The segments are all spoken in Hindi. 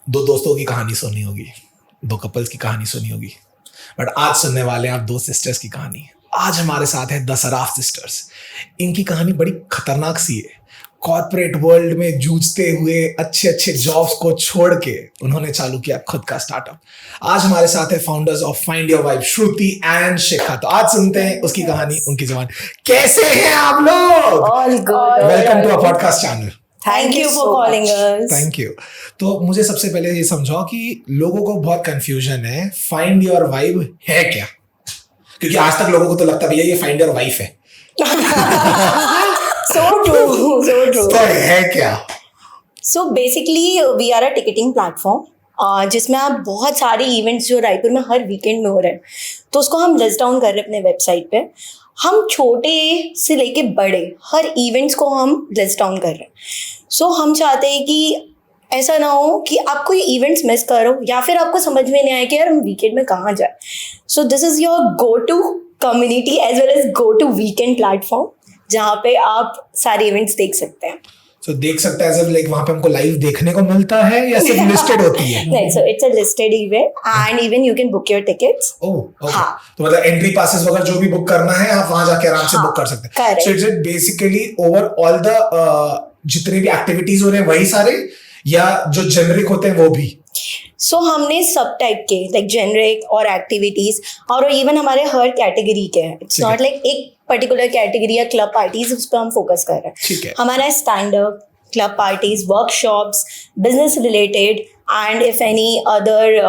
दो दोस्तों की कहानी सुनी होगी, दो कपल्स की कहानी सुनी होगी, बट आज सुनने वाले हैं आप दो सिस्टर्स की कहानी। आज हमारे साथ है द सराफ सिस्टर्स। इनकी कहानी बड़ी खतरनाक सी है। कॉर्पोरेट वर्ल्ड में जूझते हुए अच्छे अच्छे जॉब्स को छोड़ के उन्होंने चालू किया खुद का स्टार्टअप। आज हमारे साथ है founders of find your vibe, Shruti and Shikha. तो आज सुनते हैं उसकी कहानी, उनकी जुबान। कैसे हैं आप लोग? All good. Welcome to our podcast channel. Thank you for calling us. Thank you. तो मुझे सबसे पहले ये समझाओ कि लोगों को बहुत कंफ्यूजन है, फाइंड योर वाइब है क्या? क्योंकि आज तक लोगों को तो लगता भैया ये फाइंड योर वाइफ है। So true. तो है क्या? So basically we are a ticketing platform जिसमें आप बहुत सारे इवेंट्स जो रायपुर में हर वीकेंड में हो रहे हैं, तो उसको हम लिस्ट डाउन कर रहे हैं अपने वेबसाइट पे। हम छोटे से लेके बड़े हर इवेंट्स को हम लिस्ट डाउन कर रहे हैं। सो हम चाहते हैं कि ऐसा ना हो कि आप कोई इवेंट्स मिस करो या फिर आपको समझ में नहीं आए कि यार हम वीकेंड में कहाँ जाए। So this is your go to community as well as go to weekend platform जहाँ पे आप सारे इवेंट्स देख सकते हैं। So, देख सकते हैं जब लाइक वहां पे हमको लाइव देखने को मिलता है या सिर्फ लिस्टेड होती है? नहीं, so it's a listed event and even you can book your tickets. Okay. हाँ. तो मतलब एंट्री पासेस वगैरह जो भी बुक करना है आप वहां जाके आराम से बुक कर सकते हैं। correct. So it's it basically over all the जितने भी एक्टिविटीज हो रहे हैं वही सारे, या जो जेनरिक होते हैं वो भी? सो हमने सब टाइप के लाइक जेनरिक और एक्टिविटीज और इवन हमारे हर कैटेगरी के हैं। इट्स नॉट लाइक एक पर्टिकुलर कैटेगरी या क्लब पार्टीज उस पर हम फोकस कर रहे हैं। ठीक है। हमारा stand up, club parties, workshops, business related and if any other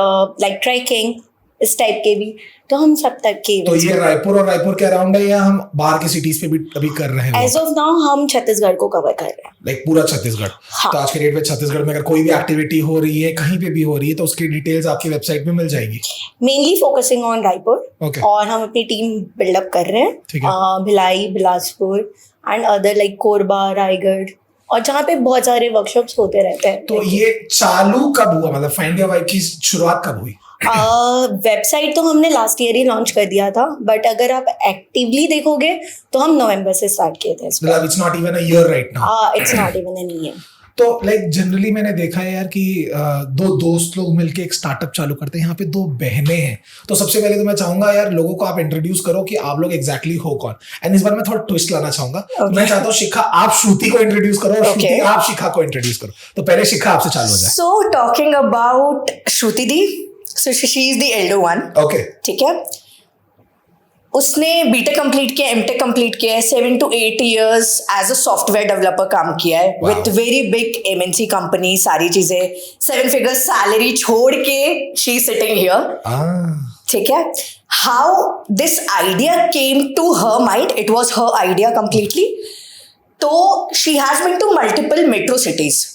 like trekking, इस टाइप के भी, तो हम सब तक के। तो ये रायपुर और रायपुर के अराउंड है या हम बाहर की सिटीज पे भी अभी कर रहे हैं? एज ऑफ नाउ हम छत्तीसगढ़ को कवर कर रहे हैं। लाइक पूरा छत्तीसगढ़? हाँ. तो आज के डेट में छत्तीसगढ़ में अगर कोई भी एक्टिविटी हो रही है, कहीं पे भी हो रही है, तो उसकी डिटेल्स आपकी वेबसाइट पे मिल जाएगी? Mainly focusing on Raipur. Okay. और हम अपनी टीम बिल्डअप कर रहे ठीक हैं है। Bhilai, Bilaspur and other like Korba, Raigarh, और जहाँ पे बहुत सारे वर्कशॉप्स होते रहते हैं। तो ये चालू कब हुआ, मतलब फाइंड योर वाइब की शुरुआत कब हुई? वेबसाइट तो हमने लास्ट ईयर ही लॉन्च कर दिया था, बट अगर आप एक्टिवली देखोगे तो हम नवंबर से स्टार्ट किए थे। मतलब it's not even a year right now? It's not even an year. तो लाइक जनरली मैंने देखा है यार कि दो दोस्त लोग मिलके एक स्टार्टअप चालू करते हैं। यहाँ पे दो बहनें हैं, तो सबसे पहले तो मैं चाहूंगा यार लोगों को आप इंट्रोड्यूस करो कि आप लोग एग्जैक्टली हो कौन। एंड इस बार मैं थोड़ा ट्विस्ट लाना चाहूंगा। तो मैं चाहता हूँ शिखा आप श्रुति को इंट्रोड्यूस करो और श्रुति आप शिखा को इंट्रोड्यूस करो। तो पहले शिखा आपसे चालू हो जाए। सो टॉकिंग अबाउट श्रुति दी, so she is the elder one. Okay. ठीक है। उसने बीटेक कंप्लीट किया, एमटेक कंप्लीट किया है, 7 to 8 years as a software developer काम किया है with very big MNC company, सारी चीजें, 7 figure सैलरी छोड़ के शी इज सिटिंग हियर। ठीक है। How this idea came to her mind, it was her idea completely. तो she has been to multiple metro cities,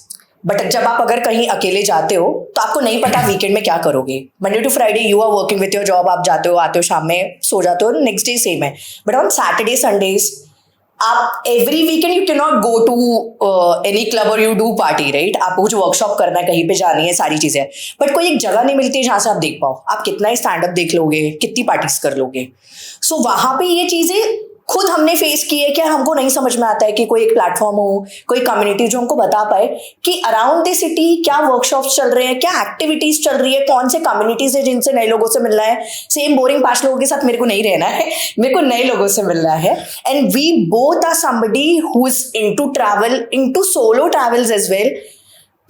but जब आप अगर कहीं अकेले जाते हो तो आपको नहीं पता वीकेंड में क्या करोगे। Monday to Friday you are working with your job, आप जाते हो, आते हो, शाम में सो जाते हो, नेक्स्ट डे सेम है। बट ऑन सैटरडे संडेज आप every weekend you can not go to any club और यू डू पार्टी, राइट? आपको कुछ वर्कशॉप करना है, कहीं पे जानी है, सारी चीजें, बट कोई एक जगह नहीं मिलती है जहां से आप देख पाओ। आप कितना ही स्टैंड अप देख लोगे, कितनी पार्टीज कर लोगे। सो वहां पे ये चीजें खुद हमने फेस की है कि हमको नहीं समझ में आता है कि कोई एक प्लेटफॉर्म हो, कोई कम्युनिटी जो हमको बता पाए कि अराउंड द सिटी क्या वर्कशॉप्स चल रहे हैं, क्या एक्टिविटीज चल रही है, कौन से कम्युनिटीज है जिनसे नए लोगों से मिलना है। सेम बोरिंग 5 लोगों के साथ मेरे को नहीं रहना है, मेरे को नए लोगों से मिलना है। And we both are somebody who is into travel, into solo travels as well.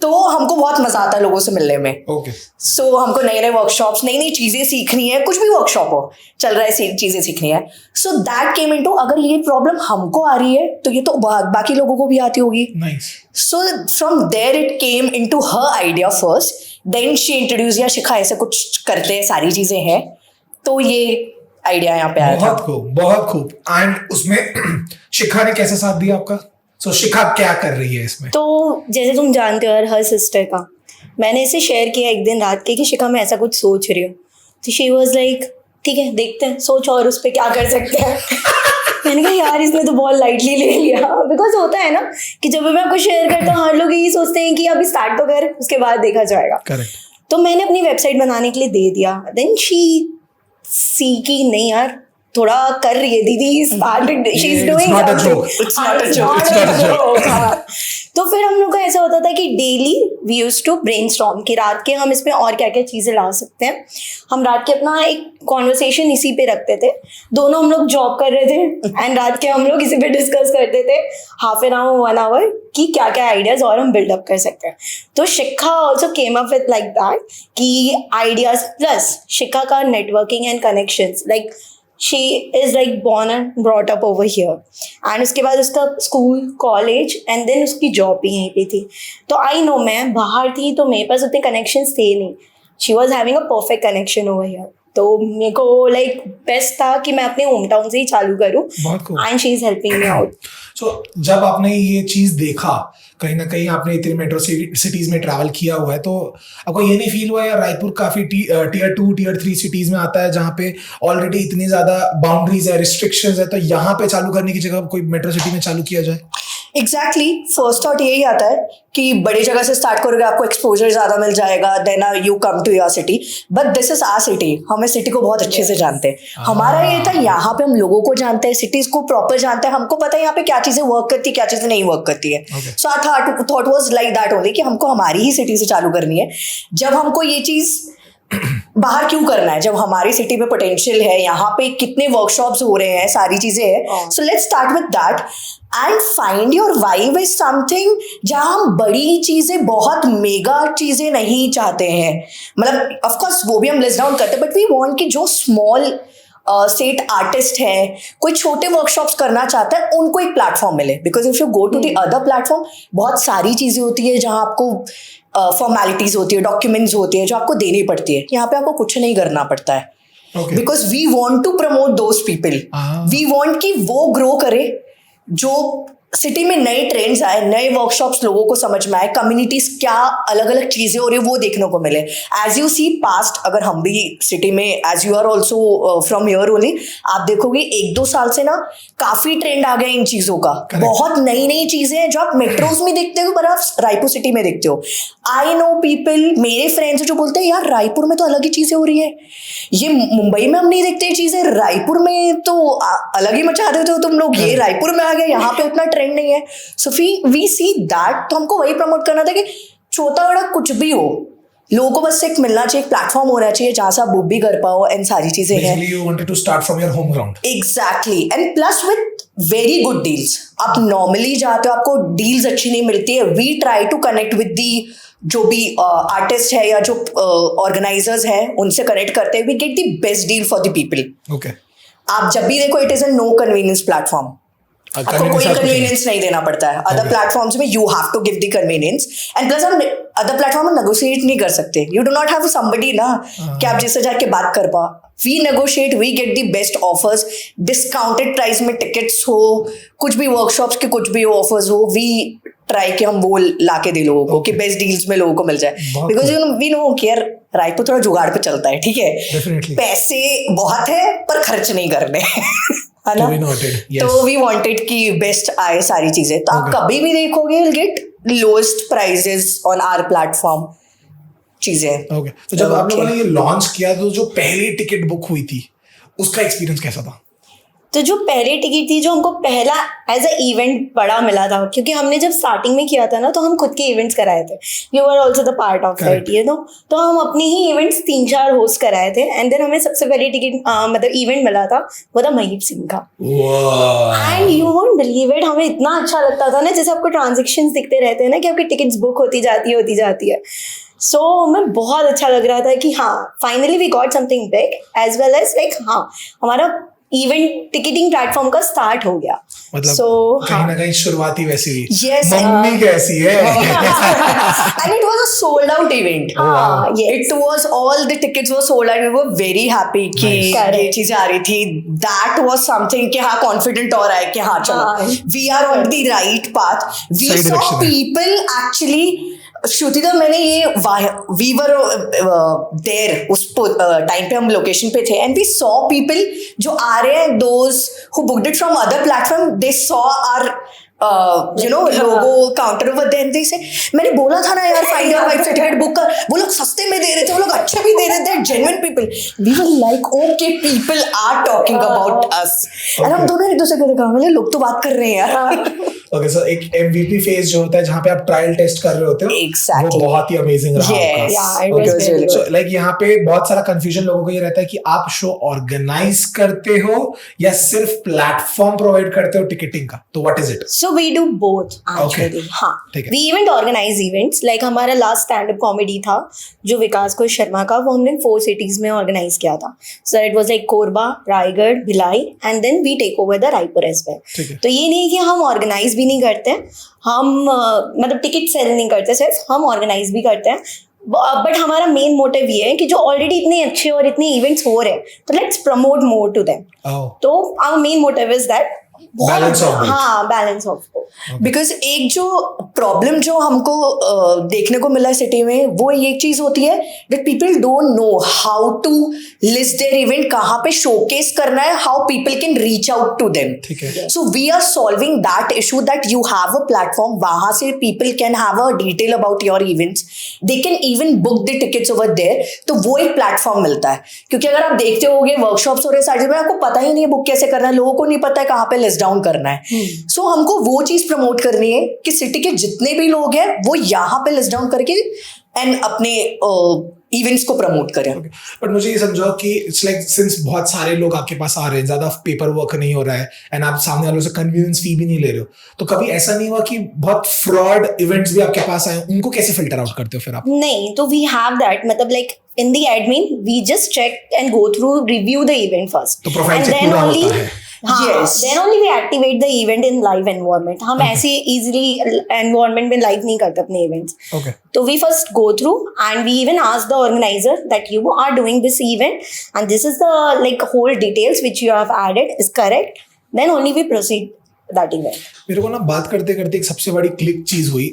तो हमको बहुत मजा आता है लोगों से मिलने में। ओके। सो हमको नए नए वर्कशॉप्स, नई नई चीजें सीखनी है, कुछ भी वर्कशॉप हो चल रहा है, चीजें सीखनी है। सो दैट केम इनटू, अगर ये प्रॉब्लम हमको आ रही है तो ये तो बाकी लोगों को भी आती होगी। Nice. So from there it came into her idea first, then she introduce, या शिखा ऐसे कुछ करते हैं, सारी चीजें हैं, तो ये आइडिया यहाँ पे आया था। बहुत खूब, बहुत खूब। एंड उसमें शिखा ने कैसे साथ दिया आपका? सो शिखा क्या कर रही है इसमें? तो जैसे तुम जानते हो यार, हर सिस्टर का मैंने इसे शेयर किया एक दिन रात के कि शिखा मैं ऐसा कुछ सोच रही हूँ। तो शी वाज लाइक ठीक है देखते हैं, सोच और उस पर क्या कर सकते हैं। मैंने कहा यार इसने तो बहुत लाइटली ले लिया, बिकॉज होता है ना कि जब मैं आपको शेयर करता हूँ हर लोग यही सोचते हैं कि अभी स्टार्ट तो कर, उसके बाद देखा जाएगा। करेक्ट। तो मैंने अपनी वेबसाइट बनाने के लिए दे दिया। देन सी की नहीं यार थोड़ा कर रही है दीदी, started she is doing not a joke. It's not a joke. तो फिर हम लोग का ऐसा होता था कि daily we use to brainstorm कि रात के हम इसमें और क्या क्या चीज़ें ला सकते हैं। हम रात के अपना एक कॉन्वर्सेशन इसी पे रखते थे, दोनों हम लोग जॉब कर रहे थे एंड रात के हम लोग इसी पे डिस्कस करते थे हाफ एन आवर 1 आवर कि क्या क्या आइडियाज और हम बिल्डअप कर सकते हैं। तो Shikha also came up with like that कि आइडियाज प्लस शिखा का networking and connections, like she is like born and brought up over here and उसके बाद उसका स्कूल कॉलेज एंड देन उसकी जॉब भी यहीं पे थी। तो आई नो मैं बाहर थी तो मेरे पास उतने कनेक्शंस थे नहीं, she was having a perfect connection over here. तो मेरे को लाइक बेस्ट था कि मैं अपने होम टाउन से ही चालू करूँ and she is helping me out. So जब आपने ये चीज देखा, कहीं ना कहीं आपने इतनी मेट्रो सिटीज में ट्रैवल किया हुआ है, तो आपको ये नहीं फील हुआ यार रायपुर काफी टियर 2 टियर 3 सिटीज में आता है जहाँ पे ऑलरेडी इतनी ज्यादा बाउंड्रीज है, रिस्ट्रिक्शंस है, तो यहाँ पे चालू करने की जगह कोई मेट्रो सिटी में चालू किया जाए? एग्जैक्टली, फर्स्ट थॉट यही आता है कि बड़ी जगह से स्टार्ट करोगे आपको एक्सपोजर ज्यादा मिल जाएगा, then you come to your city. But this is our city, हम इस सिटी को बहुत अच्छे से जानते हैं। हमारा ये था यहाँ पे हम लोगों को जानते हैं, सिटीज को प्रॉपर जानते हैं, हमको पता है यहाँ पे क्या चीजें वर्क करती है क्या चीजें नहीं वर्क करती है। So our thought was like that only कि हमको हमारी ही सिटी से चालू करनी है। जब हमको ये चीज बाहर क्यों करना है जब हमारी सिटी में पोटेंशियल है, यहाँ पे कितने वर्कशॉप्स हो रहे हैं, सारी चीजें हैं। So let's start with that and find your vibe is something जहां हम बड़ी चीजें, बहुत मेगा चीजें नहीं चाहते हैं। मतलब ऑफ कोर्स वो भी हम लिस्ट डाउन करते हैं, बट वी वांट कि जो स्मॉल स्टेट आर्टिस्ट हैं, कोई छोटे वर्कशॉप्स करना चाहता है, उनको एक प्लेटफॉर्म मिले। Because if you go to the other platform, बहुत सारी चीजें होती है जहां आपको फॉर्मेलिटीज होती है, डॉक्यूमेंट्स होती है जो आपको देनी पड़ती है। यहाँ पे आपको कुछ नहीं करना पड़ता है because we want to promote those people. We want कि वो ग्रो करे, जो सिटी में नए ट्रेंड्स आए, नए वर्कशॉप्स लोगों को समझ में आए, कम्युनिटीज क्या अलग अलग चीजें हो रही है वो देखने को मिले। एज यू सी पास्ट, अगर हम भी सिटी में, as you are also from here only, आप देखोगे 1-2 साल से ना काफी ट्रेंड आ गया इन चीजों का। बहुत नई नई चीजें हैं जो आप मेट्रोज में देखते हो पर आप रायपुर सिटी में देखते हो। आई नो पीपल, मेरे फ्रेंड्स जो बोलते हैं यार रायपुर में तो अलग ही चीजें हो रही है, ये मुंबई में हम नहीं देखते चीजें, रायपुर में तो अलग ही मचा देते हो तुम लोग, ये रायपुर में आ गया, यहाँ पे उतना ट्रेंड नहीं है। सो वी सी दैट, तो हमको वही प्रमोट करना था कि छोटा बड़ा कुछ भी हो, लोगों को बस एक मिलना चाहिए, एक प्लेटफॉर्म होना चाहिए जहां से आप बुक भी कर पाओ एंड सारी चीजें हैं। Basically, you wanted to start from your home ground. Exactly, and plus with very good deals. आप नॉर्मली जाते हो, आपको डील्स अच्छी नहीं मिलती है। We try to connect with the जो भी आर्टिस्ट है या जो ऑर्गेनाइजर्स हैं, उनसे कनेक्ट करते हैं। We get the best deal for the people. Okay. आप जब भी देखो, it is a no convenience platform, आपको कोई कन्वीनियंस नहीं देना पड़ता है। अदर प्लेटफॉर्म्स में you have to give the convenience, and plus हम अदर प्लेटफॉर्म में नेगोशिएट नहीं कर सकते। You do not have somebody ना कि आप जिससे जाके बात कर पाओ। We negotiate, we get the best offers, discounted price में टिकट्स हो, कुछ भी वर्कशॉप्स के कुछ भी ऑफर्स हो, वी ट्राई कि हम वो ला के दे लोगों को कि बेस्ट डील्स में लोगों को मिल जाए। बिकॉज वी नो कि यार रायपुर थोड़ा जुगाड़ पे चलता है, ठीक है, पैसे बहुत है पर खर्च नहीं करने है ना। तो वी वांटेड कि बेस्ट आए सारी चीजें। तो आप कभी भी देखोगे will get lowest prices on our platform चीजें। ओके, तो जब आप लोगों ने ये लॉन्च किया तो जो पहली टिकट बुक हुई थी उसका एक्सपीरियंस कैसा था? तो जो पहली टिकट थी, जो हमको पहला एज अ इवेंट बड़ा मिला था, क्योंकि हमने जब स्टार्टिंग में किया था ना तो हम खुद के इवेंट्स कराए थे। You are also the part of that, you know. तो हम अपने ही इवेंट्स 3-4 होस्ट कराए थे एंड देन हमें सबसे पहली टिकट मतलब इवेंट मिला था, वो था महीप सिंह का। And you won't believe it, हमें इतना अच्छा लगता था ना, जैसे आपको ट्रांजेक्शंस दिखते रहते हैं ना कि आपकी टिकट्स बुक होती जाती है। सो हमें बहुत अच्छा लग रहा था कि हाँ finally we got something big, as well as like हाँ हमारा इवेंट टिकटिंग प्लेटफॉर्म का स्टार्ट हो गया। मतलब कहीं ना कहीं शुरुआती वैसी हुई। Yes, मम्मी कैसी है? And it was a sold out event. It was all the tickets were sold out. We were very happy कि ये चीजें आ रही थी। That was something कि हाँ confident हो रहा है कि हाँ चलो we are on the right path. We saw people actually, श्रुतिदा, मैंने ये वी वर देयर उस टाइम पे हम लोकेशन पे थे एंड वी सॉ पीपल जो आ रहे हैं, those who booked it from other platform, they saw our logo counter over there they say मैंने बोला था ना यार फाइंड योर वाइफ से टिकट बुक कर, वो लोग सस्ते में दे रहे थे, वो लोग अच्छे भी दे रहे थे, genuine people. We were like okay people are talking about us, and हम दोनों एक दूसरे को देखा, मतलब लोग तो बात कर रहे हैं यार। ओके, सो एक MVP फेज जो होता है जहाँ पे आप ट्रायल टेस्ट कर रहे होते हो, Exactly. वो बहुत ही अमेजिंग रहा Yes. Yeah, it was होगा। very So, good. like यहाँ पे बहुत सारा कंफ्यूजन लोगों को ये रहता है कि आप शो ऑर्गेनाइज करते हो या सिर्फ प्लेटफॉर्म प्रोवाइड करते हो टिकटिंग का, तो what is it? So we do both actually. Okay. हाँ, ठीक है। we even organize events. Like हमारा लास्ट स्टैंड अप कॉमेडी था जो विकास को शर्मा का, वो हमने 4 cities में ऑर्गेनाइज किया था. So it was like Korba, Raigarh, Bhilai, and then we take over the Raipur as well. ठीक है। तो ये नहीं कि हम ऑर्गेनाइज भी नहीं करते, हम मतलब टिकट सेल नहीं करते, सिर्फ हम ऑर्गेनाइज भी करते हैं. बट हमारा मेन मोटिव ये है कि जो ऑलरेडी इतने अच्छे और इतने इवेंट्स हो रहे हैं, तो let's promote more to them. तो our main motive is that Balance of both. हाँ, बैलेंस ऑफ बिकॉज एक जो प्रॉब्लम जो हमको देखने को मिला सिटी में, वो ये चीज होती है that people don't know how to list their event, कहाँ पे शोकेस करना है, how people can reach out to them. ठीक है। So we are solving that issue that you have a platform, वहां से people can have a detail about your events, they can even book the tickets over there. तो वो एक प्लेटफॉर्म मिलता है, क्योंकि अगर आप देखते होगे वर्कशॉप्स हो रहे साइड में, आपको पता ही नहीं है बुक कैसे करना है, लोगों को नहीं पता है कहाँ पे लिस्ट डाउन करना है. सो हमको वो चीज प्रमोट करनी है कि सिटी के जितने भी लोग हैं वो यहाँ पे लिस्ट डाउन करके एंड अपने इवेंट्स को प्रमोट करें. बट मुझे ये समझाओ कि इट्स लाइक सिंस बहुत सारे लोग आपके पास आ रहे हैं, ज्यादा पेपर वर्क नहीं हो रहा है, एंड आप सामने वालों से कन्वीनियंस फी भी नहीं ले रहे हो, तो कभी ऐसा नहीं हुआ कि बहुत फ्रॉड इवेंट्स भी आपके पास आए, उनको कैसे फिल्टर आउट करते हो फिर आप? नहीं, तो वी हैव दैट, मतलब like in the admin we just check and go through, review the event first, तो प्रोफाइल and चेक then पूरा only होता है। हाँ, Yes. then only we activate the event in live environment. हम ऐसे easily environment में live नहीं करते अपने events. Okay, So we first go through and we even ask the organizer that you are doing this event and this is the like whole details which you have added is correct. Then only we proceed that event. मेरे को ना बात करते करते एक सबसे बड़ी क्लिक चीज हुई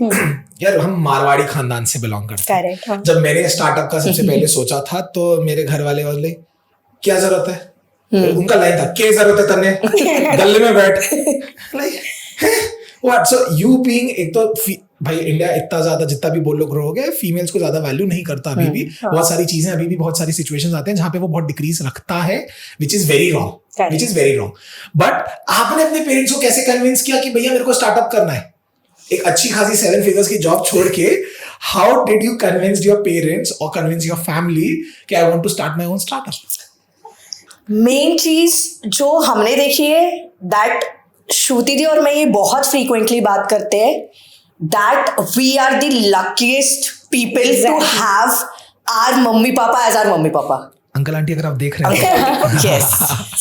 यार, हम मारवाड़ी खानदान से बिलोंग करते हैं. Correct, हाँ. जब मैंने स्टार्टअप का सबसे पहले सोचा था तो मेरे घर वाले बोले क्या जरूरत है, उनका लाइन था क्या जरूरत है तन्ने गले में बैठ. व्हाट, सो यू बीइंग, एक तो भाई इंडिया इतना ज्यादा जितना भी बोल लोग रहोगे, फीमेल्स को ज्यादा वैल्यू नहीं करता अभी भी. बहुत सारी चीजें अभी भी, बहुत सारी सिचुएशंस आते हैं जहां पे वो बहुत डिक्रीज रखता है, which is very wrong. Correct. Which is very wrong. But आपने अपने पेरेंट्स को कैसे कन्विंस किया कि भैया मेरे को स्टार्टअप करना है, एक अच्छी खासी 7 फिगर्स की जॉब छोड़ के? How did you convince your parents और कन्विंस योर फैमिली कि I want to start my own startup? Main चीज जो हमने देखी है दैट श्रुति दी और मैं ये बहुत फ्रीक्वेंटली बात करते हैं that we are the luckiest people to have our mummy papa as our mummy papa. Uncle aunty अगर आप देख रहे हैं Yes.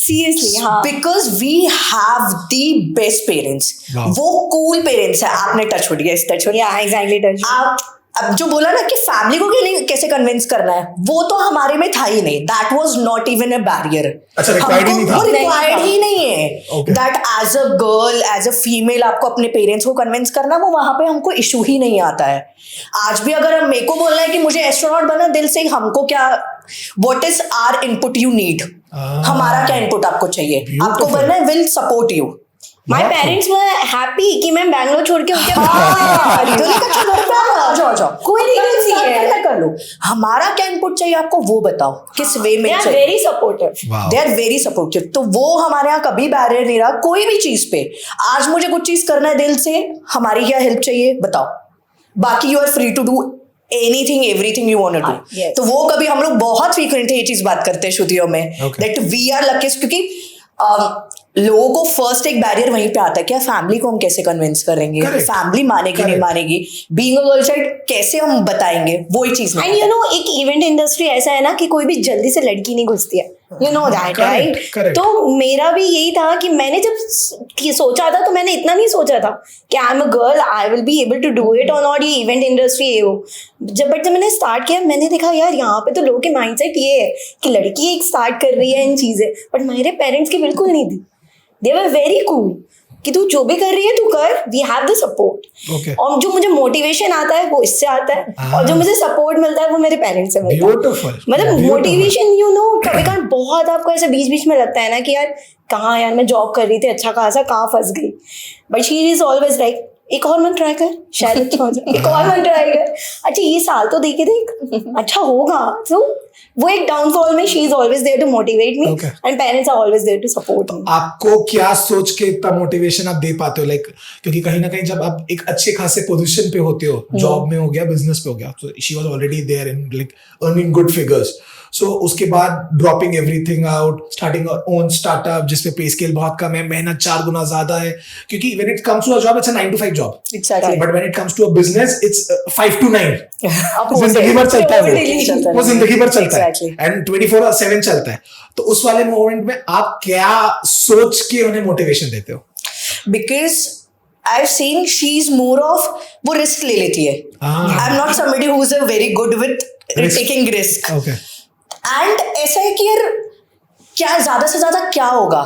Seriously, हाँ. Because we have the best parents. Wow. वो cool parents है. आपने touch wood, yes, touch wood. Yeah, exactly. Touch. आप अब जो बोला ना कि फैमिली को कैसे कन्विंस करना है, वो तो हमारे में था ही नहीं. That was not even a barrier. अच्छा, required ही नहीं था. वो रिक्वायर्ड ही नहीं है. Okay. That as a girl, as a female आपको अपने पेरेंट्स को कन्विंस करना, वो वहां पे हमको इशू ही नहीं आता है. आज भी अगर मेरे को बोलना है कि मुझे एस्ट्रोनॉट बनना दिल से, हमको क्या, what is our input you need, हमारा क्या इनपुट आपको चाहिए, आपको बनना है, will support you. My parents were happy कि मैं बैंगलोर छोड़ के उनके कोई नहीं कर लो, हमारा क्या इनपुट चाहिए आपको वो बताओ, किस वे में They are चाहिए. very supportive. Wow. They are very supportive. तो वो हमारे यहाँ कभी बैरियर नहीं रहा कोई भी चीज पे. आज मुझे कुछ चीज करना है दिल से, हमारी क्या हेल्प चाहिए बताओ, बाकी you are free to do anything everything you want to do. yes. तो वो कभी हम लोग बहुत फ्रीक्वेंटली ये चीज बात करते हैं श्रुतियों में Okay. That we are luckiest, क्योंकि लोगों को फर्स्ट एक बैरियर वहीं पे आता है कि फैमिली को हम कैसे कन्विंस करेंगे, Correct. फैमिली मानेगी नहीं Correct. मानेगी, बीइंग अ गर्ल चाइल्ड कैसे हम बताएंगे, वो ही चीज एंड नहीं. यू नो एक इवेंट इंडस्ट्री ऐसा है ना कि कोई भी जल्दी से लड़की नहीं घुसती है, you know that, right? correct. तो मेरा भी यही था कि मैंने जब सोचा था तो मैंने इतना नहीं सोचा था कि I am a girl, I will be able to do it और नॉट. ये इवेंट इंडस्ट्री है वो. जब मैंने स्टार्ट किया, मैंने देखा यार यहाँ पे तो लोगों के माइंडसेट ये है कि लड़की एक स्टार्ट कर रही है इन चीजें, बट मेरे पेरेंट्स की बिल्कुल नहीं थी. They were very cool. कि तू जो भी कर रही है तू कर, we have the support. Okay. और जो मुझे मोटिवेशन आता है वो इससे आता है, और जो मुझे सपोर्ट मिलता है वो मेरे पेरेंट्स से मिलता है। Beautiful. मतलब Beautiful. मोटिवेशन कभी कभी बहुत आपको ऐसे बीच बीच में लगता है ना कि यार कहाँ, यार मैं जॉब कर रही थी अच्छा खासा, कहाँ फंस गई, but she is always like एक और मंथ ट्राई कर, शायद अच्छा हो जाए, एक और मंथ ट्राई कर, अच्छा ये साल तो देख अच्छा होगा। सो वो एक डाउनफॉल में she is always there to motivate me, Okay. And parents are always there to support me. आपको क्या सोच के इतना मोटिवेशन आप दे पाते हो, लाइक क्योंकि कहीं ना कहीं जब आप एक अच्छे खासे पोजीशन पे होते हो, जॉब में हो गया, बिजनेस पे हो गया, तो she was already there in like earning good figures, so उसके बाद dropping everything out, starting own startup जिसपे पे स्केल बहुत कम है, मेहनत 4 गुना ज्यादा है, क्योंकि when it comes to a job it's a 9 to 5 job, Exactly. But when it comes to a business it's 5 to 9, Opposite. जिंदगी भर चलता है चलता है। वो जिंदगी भर चलता Exactly. है, एंड 24/7 चलता है। तो उस वाले मोमेंट में आप क्या सोच के उन्हें मोटिवेशन देते हो? Because I've seen she's more of वो रिस्क ले लेती है. I'm not somebody who's a very good with taking risk. Okay. And ऐसा है कि यार क्या ज्यादा से ज्यादा क्या होगा,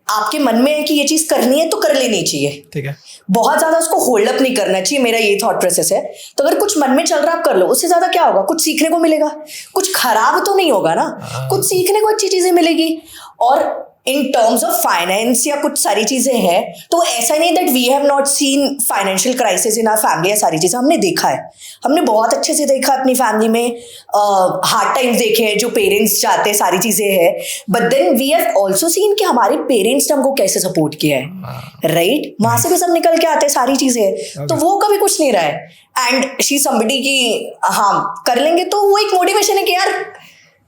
आपके मन में है कि ये चीज करनी है तो कर लेनी चाहिए, ठीक है। बहुत ज्यादा उसको होल्ड अप नहीं करना चाहिए, मेरा ये थॉट प्रोसेस है। तो अगर कुछ मन में चल रहा आप कर लो, उससे ज्यादा क्या होगा, कुछ सीखने को मिलेगा, कुछ खराब तो नहीं होगा ना, कुछ सीखने को अच्छी चीजें मिलेगी। और इन टर्म्स ऑफ फाइनेंस या कुछ सारी चीजें हैं, तो ऐसा नहीं that we have not seen financial crisis in our family, या सारी चीजें हमने देखा है, हमने बहुत अच्छे से देखा अपनी फैमिली में, हार्ड टाइम्स देखे हैं जो पेरेंट्स चाहते हैं, सारी चीजें हैं, but then we have also seen कि हमारे पेरेंट्स ने हमको कैसे सपोर्ट किया है, राइट? वहां से भी सब निकल के आते हैं सारी चीजें, तो वो कभी कुछ नहीं रहा है। एंड शी समबडी की हाँ कर लेंगे, तो वो एक मोटिवेशन है कि यार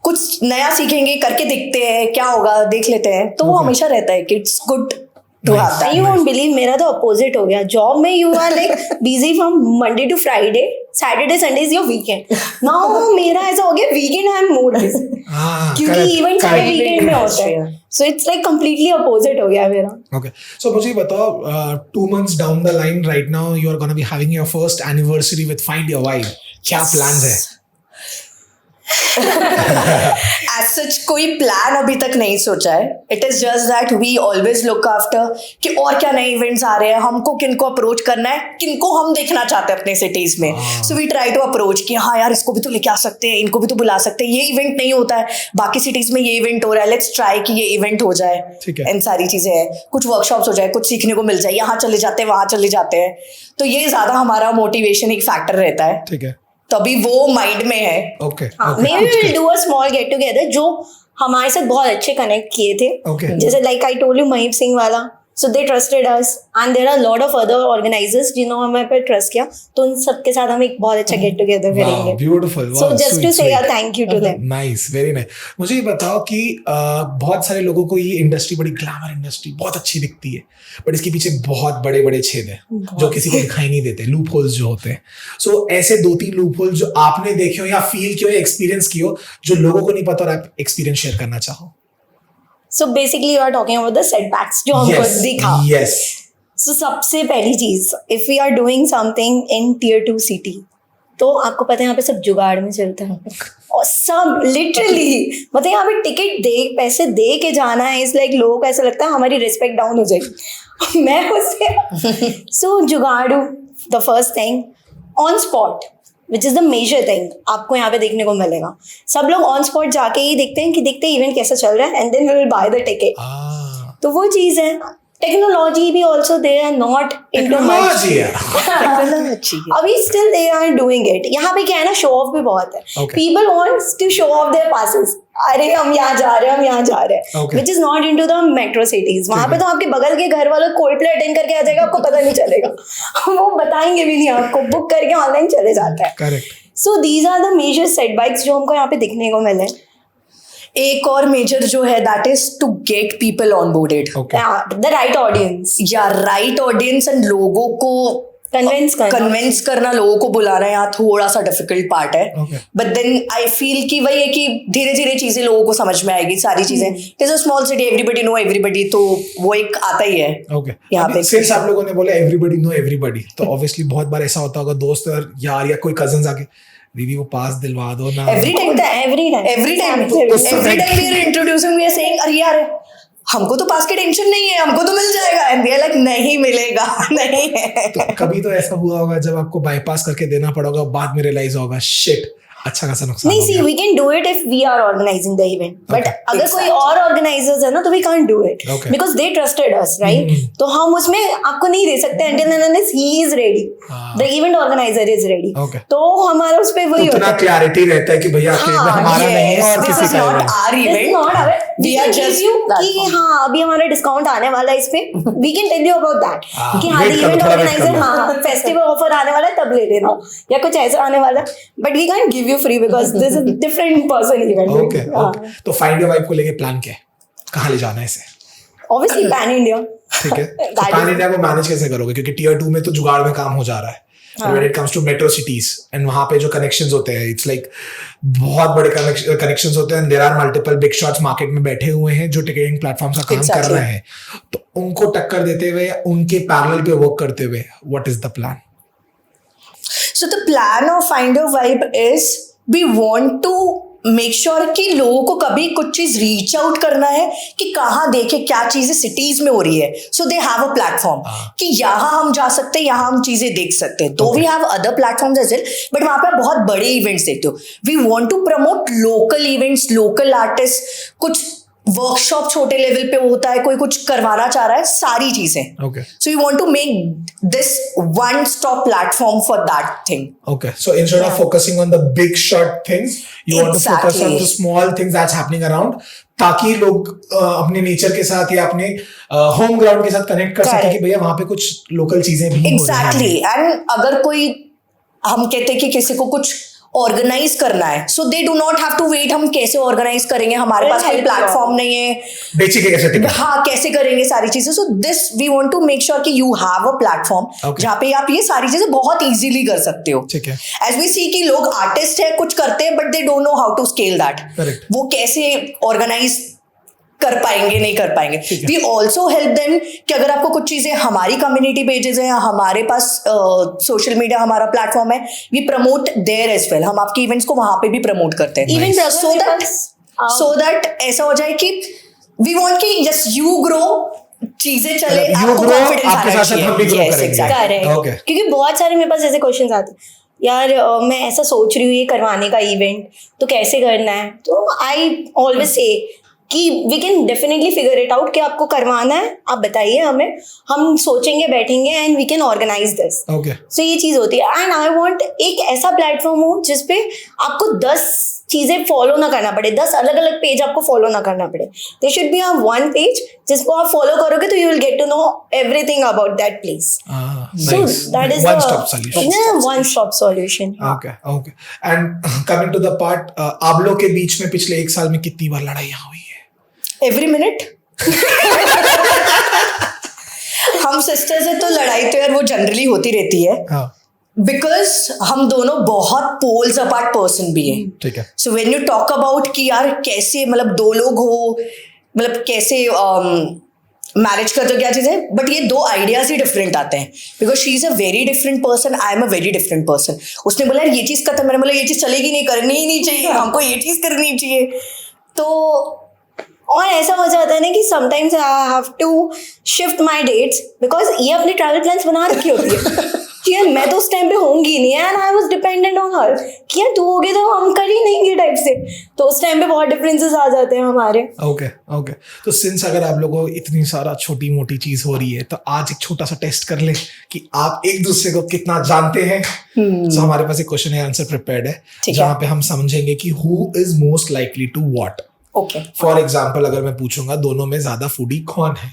कुछ नया सीखेंगे, करके देखते हैं क्या होगा, देख लेते हैं, तो वो हमेशा रहता है कि it's good to have that. You won't believe, मेरा तो अपोजिट हो गया। जॉब में you are like busy from Monday to Friday, Saturday Sunday is your weekend. Now मेरा ऐसा हो गया weekend I am more busy, क्योंकि इवेंट्स हर वीकेंड में होता है, so it's like completely opposite हो गया मेरा। Okay. So मुझे बताओ, 2 months down the line right now you are going to be having your first anniversary with Find Your Vibe. क्या plans है? As such कोई प्लान अभी तक नहीं सोचा है, it is just that we always look after कि और क्या नए इवेंट्स आ रहे हैं, हमको किनको अप्रोच करना है, किनको हम देखना चाहते हैं अपने सिटीज में, so we try to approach कि हाँ यार इसको भी तो लेके आ सकते हैं, इनको भी तो बुला सकते हैं, ये इवेंट नहीं होता है बाकी सिटीज में, ये इवेंट हो रहा है, लेट्स ट्राई कि ये इवेंट हो जाए, ठीक है। इन सारी चीजें हैं, कुछ वर्कशॉप्स हो जाए, कुछ सीखने को मिल जाए, यहाँ चले जाते हैं वहां चले जाते हैं, तो ये ज्यादा हमारा मोटिवेशन एक फैक्टर रहता है, ठीक है। तो अभी वो माइंड में है। Okay. Maybe we'll do a small get together जो हमारे साथ बहुत अच्छे कनेक्ट किए थे, Okay. जैसे like I told you Mahip Singh वाला, so they trusted us, and there are lot of other organisers जिन्होंने हमें पे ट्रस्ट किया, तो उन सबके साथ हम एक बहुत अच्छा गेट टुगेदर करेंगे। Beautiful. So just to say thank you to them. Nice, very nice. मुझे ये बताओ कि बहुत सारे लोगों को ये इंडस्ट्री बड़ी ग्लैमर इंडस्ट्री बहुत अच्छी दिखती है, बट इसके पीछे बहुत बड़े बड़े छेद हैं जो किसी को दिखाई नहीं देते, लूप होल्स जो होते हैं। सो ऐसे 2-3 लूप होल्स जो आपने देखे हो या फील किए हो या एक्सपीरियंस किए हो जो लोगों को नहीं पता और आप एक्सपीरियंस शेयर करना चाहो। So basically you are talking about the setbacks जो हमको दिखा। यस। सो सबसे पहली चीज, if we are doing something in Tier 2 city, तो आपको पता है यहाँ पे सब जुगाड़ में चलता है, और सब लिटरली मतलब यहाँ पे टिकट दे पैसे दे के जाना है, इस लाइक लोगों को ऐसा लगता है हमारी रिस्पेक्ट डाउन हो जाएगी। मैं उससे सो जुगाड़ू the first thing, on spot which is the major thing आपको यहाँ पे देखने को मिलेगा। सब लोग ऑन स्पॉट जाके ही देखते हैं कि देखते हैं इवेंट कैसा चल रहा है, and then we will buy the ticket. तो वो चीज है। टेक्नोलॉजी भी also they are not into much, अभी still they are doing it. यहाँ पे क्या है ना, शो ऑफ भी बहुत है, people wants to show off their passes, अरे हम यहाँ जा रहे हैं, हम यहाँ जा रहे हैं, which is not into the metro cities. वहां पे तो आपके बगल के घर वालों कोई प्ले अटेंड करके आ जाएगा, आपको पता नहीं चलेगा, वो बताएंगे भी नहीं आपको, बुक करके ऑनलाइन चले जाता है। So these are the major setbacks जो हमको यहाँ पे दिखने को मिले। एक और मेजर जो है that is to get people on boarded, the right audience, या राइट ऑडियंस, एंड लोगों को कन्विंस करना, लोगों को बुलाना यहाँ थोड़ा सा डिफिकल्ट पार्ट है, बट देन आई फील कि वही है कि धीरे धीरे चीजें लोगों को समझ में आएगी, सारी चीजें। It is a small city, everybody know everybody, तो वो एक आता ही है यहाँ पे। सिंस आप लोगों ने बोला एवरीबडी नो एवरीबडी, तो ऑब्वियसली बहुत बार ऐसा होता होगा दोस्त और यार या कोई कजन्स आके दीदी वो पास दिलवा दो ना, every time we are introducing, we are saying अरे यार हमको तो पास की टेंशन नहीं है, हमको तो मिल जाएगा। एंड वी आर लाइक नहीं मिलेगा, नहीं है। तो कभी तो ऐसा हुआ होगा जब आपको बाईपास करके देना पड़ा होगा, बाद में रियलाइज होगा शिट अच्छा खासा नुकसान नहीं, हो सी गया। We can do it if we are organizing the event, but Okay. अगर कोई और ऑर्गेनाइजर्स है ना तो we can't do it Okay. Because they trusted us, right? तो हम उसमें आपको नहीं दे सकते until and unless he is ready, the event organizer is ready. Okay. तो हमारा उस पे वही उतना होता है। क्लैरिटी रहता है कि भैया हाँ, event हमारा नहीं है और this किसी is का not event। our It's event. not our- We we are can just give you कि platform. हाँ अभी हमारा डिस्काउंट आने वाला है इस पे, we can tell you about that हाँ, कि हाँ wait करो, इवेंट थोड़ा wait ऑर्गेनाइजर करना। हाँ फेस्टिवल ऑफर आने वाला है तब ले लेना, या कुछ ऐसा आने वाला है, but we can give you free because this is different person event. Okay okay, तो फाइंड योर वाइब को लेके प्लान क्या है, कहाँ ले जाना है इसे? Obviously pan India. ठीक है, तो पैन इंडिया को मैनेज कैसे करोगे, क्योंकि टीयर 2 में तो जुगाड़ में काम हो जा रहा है, when it comes to metro cities and वहां पे जो कनेक्शंस होते हैं, इट्स लाइक बहुत बड़े कनेक्शंस होते हैं, there are multiple big shots market में बैठे हुए हैं जो टिकटिंग प्लेटफॉर्म्स का काम कर रहे हैं, तो उनको टक्कर देते हुए या उनके पैरेलल पे वर्क करते हुए what is the plan? So the plan of Find Your Vibe is we want to make sure कि लोगों को कभी कुछ चीज रीच आउट करना है कि कहाँ देखे क्या चीजें सिटीज में हो रही है, so they have a platform कि यहाँ हम जा सकते हैं, यहाँ हम चीजें देख सकते हैं। तो we have other platforms as well, but वहां पे आप बहुत बड़े इवेंट्स देखते हो। We want to promote local events, local artist, कुछ वर्कशॉप छोटे लेवल पे होता है, कोई कुछ करवाना चाह रहा है, सारी चीजें। Okay so you want to make this one stop platform for that thing. Okay, so instead of focusing on the big shot things, you want to focus on Exactly. the small things that's happening around, ताकि लोग अपने नेचर के साथ या अपने होम ग्राउंड के साथ कनेक्ट कर सके Correct. कि भैया वहां पे कुछ लोकल चीजें भी हो रही एग्जैक्टली। एंड अगर कोई, हम कहते हैं कि किसी को कुछ ऑर्गेनाइज करना है, so they do not have to wait हम कैसे ऑर्गेनाइज करेंगे, हमारे We'll पास कोई help you प्लेटफॉर्म नहीं है, हैं, बेची के कैसे टिकट? हाँ कैसे करेंगे सारी चीजें। So this we want to make sure कि you have a platform Okay. जहाँ पे आप ये सारी चीजें बहुत इजीली कर सकते हो। ठीक है। एज वी सी कि लोग आर्टिस्ट है, कुछ करते हैं, but they don't know how to scale that. Correct. वो कैसे ऑर्गेनाइज कर पाएंगे, नहीं कर पाएंगे। ठीक है। वी ऑल्सो हेल्प देम कि अगर आपको कुछ चीजें, हमारी कम्युनिटी पेजेस है या हमारे पास सोशल मीडिया हमारा प्लेटफॉर्म है, we promote there as well. हम आपके इवेंट्स को वहां पे भी प्रमोट करते हैं। Even so that Nice. So that ऐसा हो जाए कि वी वांट कि जस्ट यू ग्रो, चीजें चले, You आपको grow, confidence आपके आना साथ साथ हम भी चाहिए। grow Yes, करेंगे। exactly. Correct Okay. क्योंकि बहुत सारे मेरे पास ऐसे क्वेश्चंस आते हैं, यार मैं ऐसा सोच रही हूँ ये करवाने का इवेंट, तो कैसे करना है? तो आई ऑलवेज से कि we can definitely figure it out कि आपको करवाना है, आप बताइए हमें, हम सोचेंगे, बैठेंगे and we can organise this. Okay so ये चीज़ होती है। एंड आई वांट एक ऐसा प्लेटफॉर्म हो जिसपे आपको 10 चीज़ें फॉलो ना करना पड़े, 10 अलग अलग पेज आपको फॉलो ना करना पड़े। They should be one page जिसको आप फॉलो करोगे तो you will get to know everything about that place. So that is one the stop solution. one stop solution. Okay okay, and coming to the part, आप लोग के बीच में पिछले 1 साल में कितनी बार लड़ाइयाँ हुई है? Every minute. हम सिस्टर्स है तो लड़ाई तो यार वो जनरली होती रहती है, हाँ बिकॉज हम दोनों बहुत पोल्स अपार्ट पर्सन भी हैं। ठीक है। So when you talk about कि यार कैसे, मतलब दो लोग हो, मतलब कैसे मैरिज करते हो, क्या चीज़ है, बट ये दो आइडियाज ही डिफरेंट आते हैं। Because she is a very different person, I am a very different person. उसने बोला यार ये चीज़ खत्म, मैंने बोला ये चीज़ चलेगी नहीं, करनी ही नहीं चाहिए, हमको ये चीज़ करनी चाहिए। तो और ऐसा हो जाता है ना कि sometimes I have to shift my dates because ये अपने ट्रैवल प्लान्स बना रखी होती है कि यार मैं तो उस टाइम पे होंगी नहीं, and I was dependent on her कि यार तू होगी तो हम कर ही नहीं टाइप से। तो उस टाइम पे बहुत डिफरेंसेस आ जाते हैं हमारे। ओके ओके, तो सिंस अगर आप लोगों को इतनी सारा छोटी मोटी चीज हो रही है, तो आज एक छोटा सा टेस्ट कर ले कि आप एक दूसरे को कितना जानते हैं। तो हमारे पास एक क्वेश्चन है, आंसर प्रिपेयर्ड है, ठीक है। जहाँ पे हम समझेंगे कि who is most likely to what. Okay for example अगर मैं पूछूंगा दोनों में ज्यादा फूडी कौन है,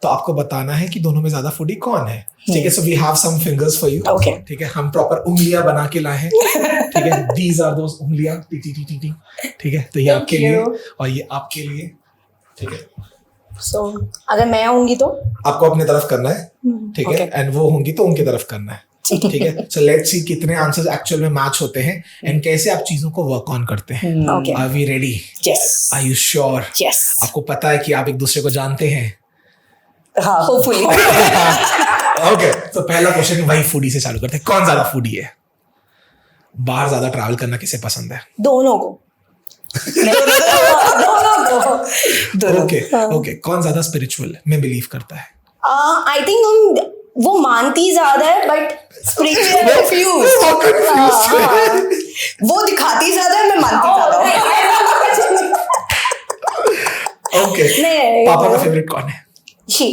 तो आपको बताना है कि दोनों में ज्यादा फूडी कौन है। ठीक है, so we have some fingers for you. Okay. ठीक है, हम प्रॉपर उंगलियां बना के लाए हैं। ठीक है, दीज आर दोस उंगलियां, T T T T T. ठीक है, तो ये Thank आपके you. लिए और ये आपके लिए। ठीक है, सो अगर मैं होंगी तो आपको अपने तरफ करना है। ठीक है, एंड वो होंगी तो उनकी तरफ करना है। ठीक है, सो लेट्स सी कितने आंसर्स एक्चुअल में मैच होते हैं एंड कैसे आप चीजों को वर्क ऑन करते हैं। Okay. Are we ready? Yes are you sure? Yes, आपको पता है कि आप एक दूसरे को जानते हैं? हाँ होपफुली। ओके, तो पहला क्वेश्चन वही फूडी से चालू करते हैं। कौन ज्यादा फूडी है? बाहर ज्यादा ट्रैवल करना किसे पसंद है? दोनों को। दोनों। ओके ओके, कौन ज्यादा स्पिरिचुअल में बिलीव करता है? आई थिंक हम वो मानती ज्यादा है बट स्पिरिचुअल वो दिखाती ज्यादा है, मैं मानती ज्यादा हूँ। ओके, नहीं, पापा का फेवरेट कौन है? शी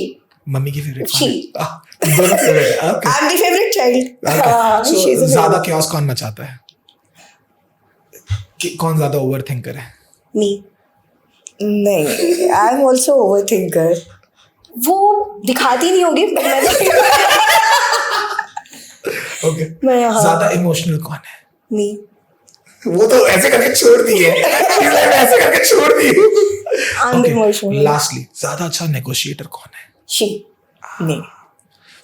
मम्मी की फेवरेट She. दोनों फेवरेट है। Okay I'm the favorite child. she's a ज्यादा chaos कौन मचाता है? कौन ज्यादा ओवर थिंकर है? मी। नहीं, I'm also overthinker. वो दिखाती नहीं होगी but ओके, मैं, हाँ। ज्यादा इमोशनल कौन है? मी। वो तो ऐसे करके छोड़ दी है, ऐसे करके छोड़ दी। I'm emotional. लास्टली, ज्यादा अच्छा नेगोशिएटर कौन है? शी। नहीं।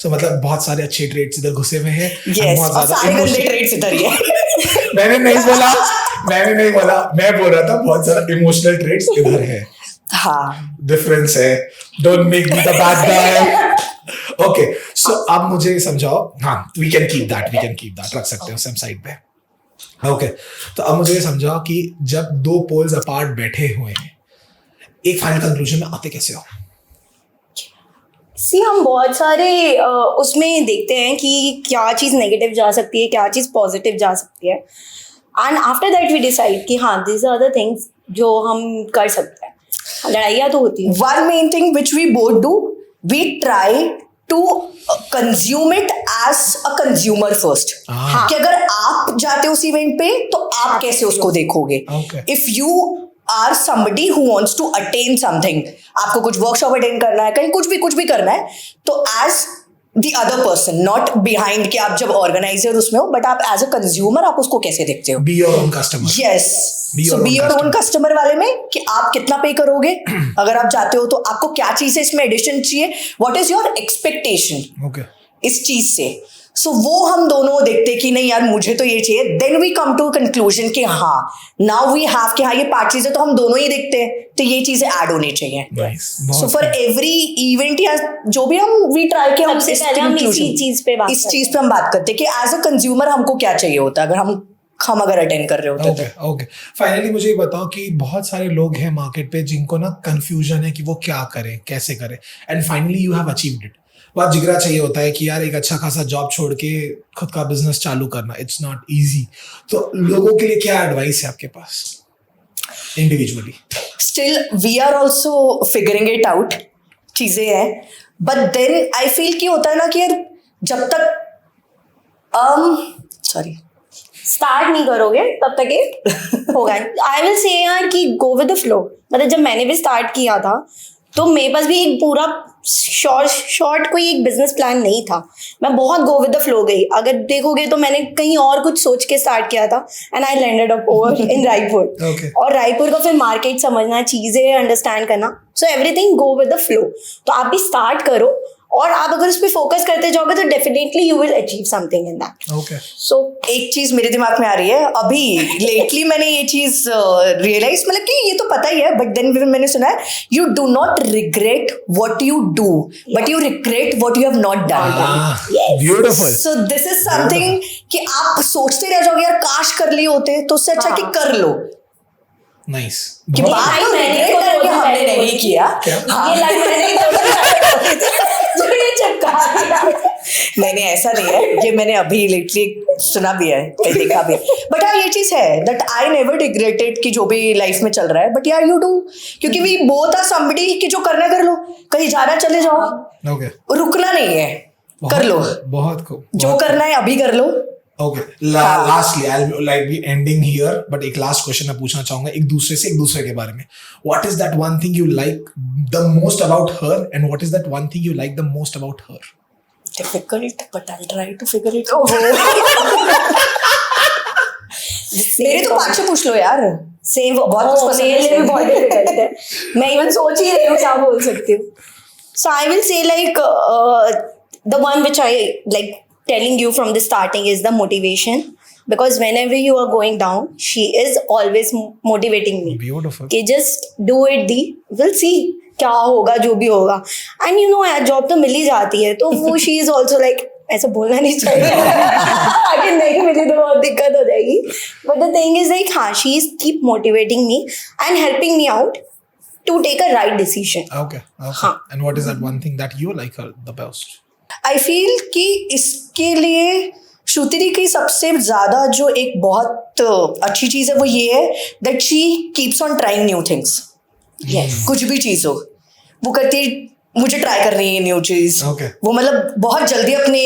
So, मतलब बहुत सारे अच्छे ट्रेड्स इधर घुसे हुए हैं, Yes, बहुत और ज्यादा सारे गंदे emotional- traits इधर ही है। मैंने नहीं बोला, मैं बोल रहा था बहुत ज्यादा इमोशनल ट्रेड्स इधर है। हाँ। डिफरेंस है, don't make me the bad guy. Okay, so अब मुझे समझाओ, हाँ वी कैन कीप दैट, रख सकते हो सेम साइड पे। ओके, तो अब मुझे ये समझाओ कि जब दो पोल्स अपार्ट बैठे हुए हैं, एक फाइनल कंक्लूजन में आते कैसे हो? सी हम बहुत सारे उसमें देखते हैं कि क्या चीज़ नेगेटिव जा सकती है, क्या चीज़ पॉजिटिव जा सकती है, and after that we decide कि हाँ दिस आर द थिंग्स जो हम कर सकते हैं। लड़ाइयाँ तो होती हैं। One main thing which we both do, we try to consume it as a consumer first. हाँ। कि अगर आप जाते हो उस इवेंट पे तो आप कैसे उसको देखोगे? Okay. If you are somebody who wants to attain something, आपको कुछ वर्कशॉप अटेंड करना है, कहीं कुछ भी करना है, तो as the other person, not behind कि आप जब ऑर्गेनाइजर उसमें हो, बट आप एज अ कंज्यूमर आप उसको कैसे देखते हो? Be your own customer. Yes, so be your own customer वाले में कि आप कितना पे करोगे, अगर आप जाते हो तो आपको क्या चीज है इसमें एडिशन चाहिए, what is your expectation okay, इस चीज से। सो वो हम दोनों देखते कि नहीं यार मुझे तो ये चाहिए, then we come to conclusion कि हाँ नाउ वी हैव कि हाँ ये 5 चीजें तो हम दोनों ही देखते हैं, तो ये चीजें ऐड होनी चाहिए। Nice, so for every event या जो भी हम वी ट्राई कि हम सबसे इस पहले हम इसी conclusion- चीज पे बात इस करते चीज पे हम बात करते हैं कि एज अ कंज्यूमर हमको क्या चाहिए होता है अगर हम अगर अटेंड कर रहे होते ओके ओके। फाइनली मुझे ये बताओ कि बहुत सारे लोग हैं मार्केट पे जिनको ना कंफ्यूजन है कि वो क्या करें, कैसे करें, and finally you have achieved it. बहुत जिगरा चाहिए होता है कि यार एक अच्छा खासा जॉब छोड़ के खुद का बिजनेस चालू करना, इट्स नॉट इजी। तो लोगों के लिए क्या एडवाइस है आपके पास individually? Still we are also figuring it out, चीजें हैं, बट देन आई फील कि होता है ना कि यार जब तक सॉरी स्टार्ट नहीं करोगे तब तक ये होगा। आई विल से यार कि गो विद द फ्लो। मतलब जब मैंने भी स्टार्ट किया था तो मेरे पास भी एक पूरा शॉर्ट कोई एक बिजनेस प्लान नहीं था, मैं बहुत गो विद द फ्लो गई। अगर देखोगे तो मैंने कहीं और कुछ सोच के स्टार्ट किया था and I landed up over in Raipur. Okay. और रायपुर का फिर मार्केट समझना, चीजें अंडरस्टैंड करना, so everything go with the flow. तो आप भी स्टार्ट करो और आप अगर उस पर फोकस करते जाओगे तो definitely you will achieve something in that. Okay, so एक चीज मेरे दिमाग में आ रही है अभी लेटली, मैंने ये चीज रियलाइज, मतलब कि ये तो पता ही है बट देन मैंने सुना है you do not regret what you do but you regret what you have not done. Beautiful. So this is something कि आप सोचते रह जाओगे यार काश कर लिए होते, तो उससे अच्छा कि कर लो। नाइस, कि बहुत- बात तो मैंने regret इसको करके बहुत हमने पहले नहीं बोली थी। किया। क्या? हाँ। ये लाइन मैंने जो ये चिपका दिया। नहीं ऐसा नहीं है, ये मैंने अभी लेटली सुना भी है, कहीं देखा भी है, बट हाँ ये चीज है दैट आई नेवर रिग्रेटेड कि जो भी लाइफ में चल रहा है, बट यार यू डू, क्योंकि वी बोथ आर समबडी कि जो करना कर लो, कहीं जाना चले जाओ, ओके, रुकना नहीं है, कर लो, बहुत खूब, जो करना है अभी कर लो। Okay. Lastly I will like be ending here, but एक लास्ट क्वेश्चन मैं पूछना चाहूंगा एक दूसरे के बारे में। What is that one thing you like the most about her and what is that one thing you like the most about her? Difficult but I try to figure it out. मेरे तो 5 पूछ लो यार, सेम बहुत कुछ पसंद है, मेरे लिए भी same। बहुत डिफिकल्ट है। मैं इवन सोच ही रही हूँ क्या बोल सकती हूँ। So I will say like the one which I like telling you from the starting is the motivation, because whenever you are going down she is always motivating me beautiful. कि just do it the, we'll see क्या होगा जो भी होगा। एंड यू नो यार जॉब तो मिल ही जाती है, तो वो she is also like ऐसा बोलना नहीं चाहिए आगे नहीं मिली तो बहुत दिक्कत हो जाएगी, but the thing is like हाँ, she is keep motivating me and helping me out to take a right decision. Okay. हाँ. And what is that one thing that you like her the best? I feel कि इसके लिए श्रुति की सबसे ज्यादा जो एक बहुत अच्छी चीज है वो ये है that she keeps on trying new things. Yes. कुछ भी चीज हो वो करती है, मुझे ट्राई करनी है न्यू चीज. Okay. वो मतलब बहुत जल्दी अपने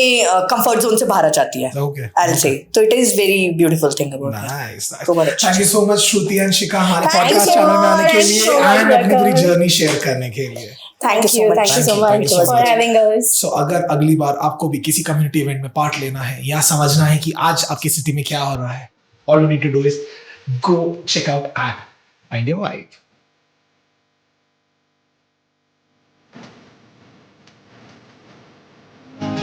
कंफर्ट जोन से बाहर आ जाती है. Okay. I'll say. तो it is very beautiful thing about her. Nice. तो बहुत अच्छा. Thank you so much Shruti and शिखा हमारे Thank you podcast so channel में आने के much. लिए So much and अपनी पूरी welcome. जर्नी शेयर करने के लिए. Thank you so you. much. Thank you so Thank you much so for much. having us. So अगर अगली बार आपको भी किसी कम्युनिटी इवेंट में पार्ट लेना है या समझना है कि आज आपकी सिटी में क्या हो रहा है, all you need to do is go check out at Mind Your Vibe.